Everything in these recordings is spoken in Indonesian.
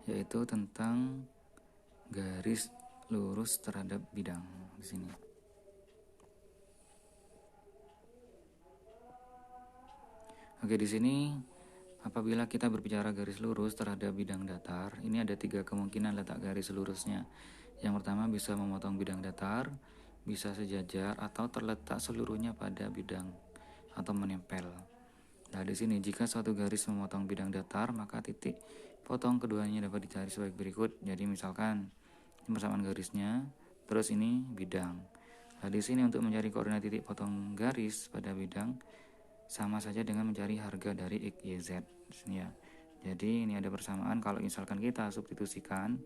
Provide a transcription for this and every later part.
yaitu tentang garis lurus terhadap bidang di sini. Oke, di sini apabila kita berbicara garis lurus terhadap bidang datar, ini ada 3 kemungkinan letak garis lurusnya. Yang pertama bisa memotong bidang datar, bisa sejajar atau terletak seluruhnya pada bidang atau menempel. Nah, di sini jika suatu garis memotong bidang datar, maka titik potong keduanya dapat dicari sebagai berikut. Jadi misalkan ini persamaan garisnya, terus ini bidang. Nah, di sini untuk mencari koordinat titik potong garis pada bidang sama saja dengan mencari harga dari X, Y, Z di sini ya. Jadi ini ada persamaan. Kalau misalkan kita substitusikan,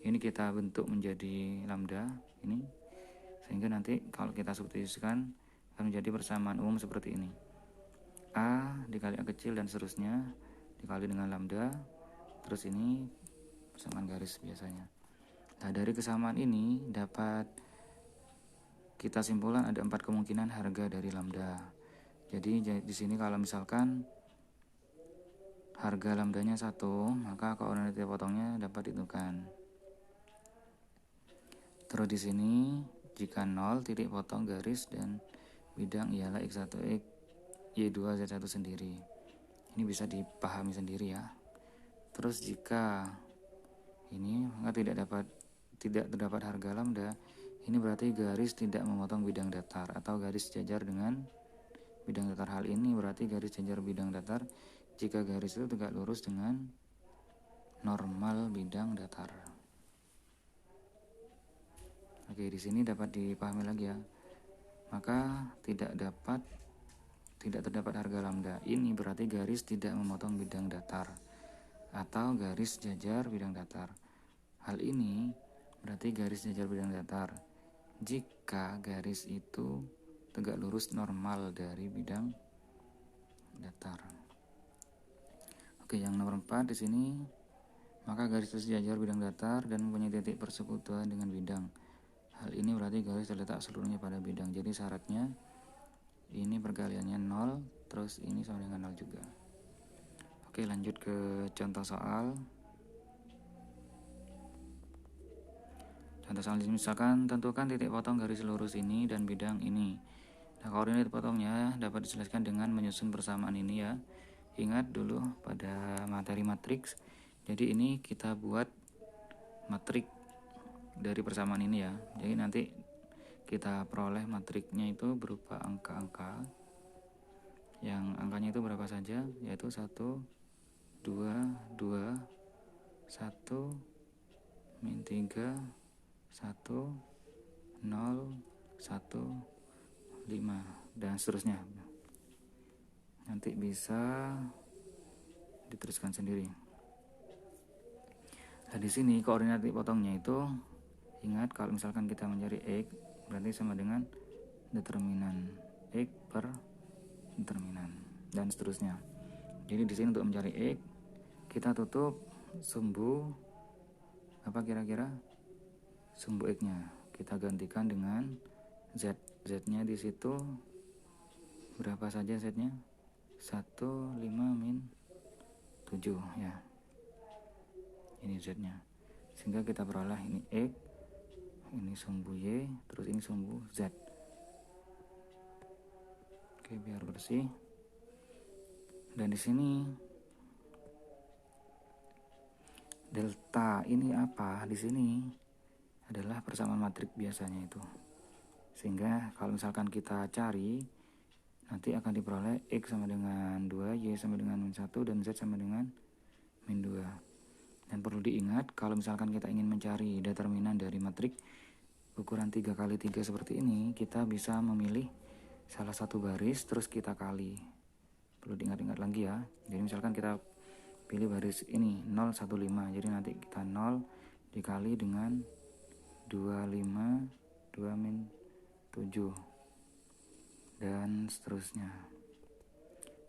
ini kita bentuk menjadi lambda ini, sehingga nanti kalau kita substitusikan akan menjadi persamaan umum seperti ini. A dikali A kecil dan seterusnya dikali dengan lambda, terus ini persamaan garis biasanya. Nah, dari kesamaan ini dapat kita simpulkan ada 4 kemungkinan harga dari lambda. Jadi di sini kalau misalkan harga lambdanya 1, maka koordinat titik potongnya dapat ditentukan. Terus di sini jika 0 titik potong garis dan bidang ialah X1 X, Y2 Z1 sendiri. Ini bisa dipahami sendiri ya. Terus jika ini maka tidak terdapat harga lambda, ini berarti garis tidak memotong bidang datar atau garis sejajar dengan bidang datar. Hal ini berarti garis sejajar bidang datar jika garis itu tegak lurus dengan normal bidang datar. Oke, di sini dapat dipahami lagi ya. Maka tidak terdapat harga lambda. Ini berarti garis tidak memotong bidang datar atau garis sejajar bidang datar. Hal ini berarti garis sejajar bidang datar jika garis itu tegak lurus normal dari bidang datar. Oke, yang nomor 4 di sini, maka garis sejajar bidang datar dan mempunyai titik persekutuan dengan bidang. Hal ini berarti garis terletak seluruhnya pada bidang. Jadi syaratnya ini perkaliannya 0, terus ini sama dengan 0 juga. Oke, lanjut ke contoh soal. Contoh soal misalkan tentukan titik potong garis lurus ini dan bidang ini. Nah, koordinat potongnya dapat dijelaskan dengan menyusun persamaan ini ya. Ingat dulu pada materi matriks. Jadi ini kita buat matrik dari persamaan ini ya. Jadi nanti kita peroleh matriknya itu berupa angka-angka. Yang angkanya itu berapa saja? Yaitu 1, 2, 2, 1, min 3, 1, 0, 1, 5, dan seterusnya. Nanti bisa diteruskan sendiri. Nah, di sini koordinat titik potongnya itu, ingat kalau misalkan kita mencari X berarti sama dengan determinan X per determinan dan seterusnya. Jadi di sini untuk mencari X kita tutup sumbu apa kira-kira sumbu X-nya. Kita gantikan dengan Z. Z-nya di situ berapa saja Z-nya? 1, 5, min 7 ya. Ini Z-nya. Sehingga kita peroleh ini X, ini sumbu Y, terus ini sumbu Z. Oke, biar bersih. Dan di sini delta ini apa? Di sini adalah persamaan matrik biasanya itu. Sehingga kalau misalkan kita cari, nanti akan diperoleh X sama dengan 2, Y sama dengan min 1, dan Z sama dengan min 2. Dan perlu diingat kalau misalkan kita ingin mencari determinan dari matrik ukuran 3x3 seperti ini, kita bisa memilih salah satu baris terus kita kali. Perlu diingat-ingat lagi ya. Jadi misalkan kita pilih baris ini 0, 1, 5. Jadi nanti kita 0 dikali dengan 25, 2 min 7 dan seterusnya.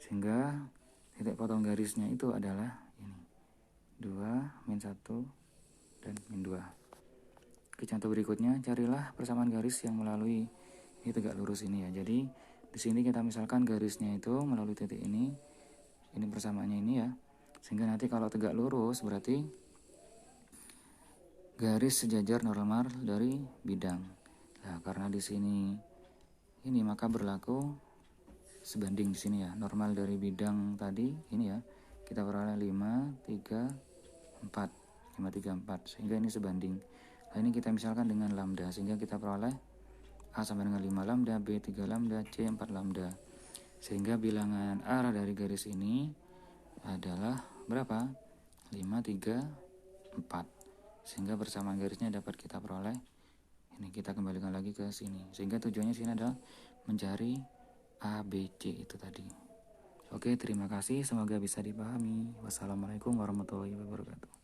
Sehingga titik potong garisnya itu adalah ini 2, min 1, dan min 2. Oke, contoh berikutnya, carilah persamaan garis yang melalui ini tegak lurus ini ya. Jadi di sini kita misalkan garisnya itu melalui titik ini persamaannya ini ya. Sehingga nanti kalau tegak lurus berarti garis sejajar normal dari bidang. Nah, karena di sini ini maka berlaku sebanding di sini ya. Normal dari bidang tadi ini ya. Kita peroleh 5, 3, 4. 5, 3, 4. Sehingga ini sebanding. Nah, ini kita misalkan dengan lambda sehingga kita peroleh A sama dengan 5 lambda, B 3 lambda, C 4 lambda. Sehingga bilangan arah dari garis ini adalah berapa? 5, 3, 4. Sehingga persamaan garisnya dapat kita peroleh. Ini kita kembalikan lagi ke sini. Sehingga tujuannya sini adalah mencari A, B, C itu tadi. Oke, terima kasih. Semoga bisa dipahami. Wassalamualaikum warahmatullahi wabarakatuh.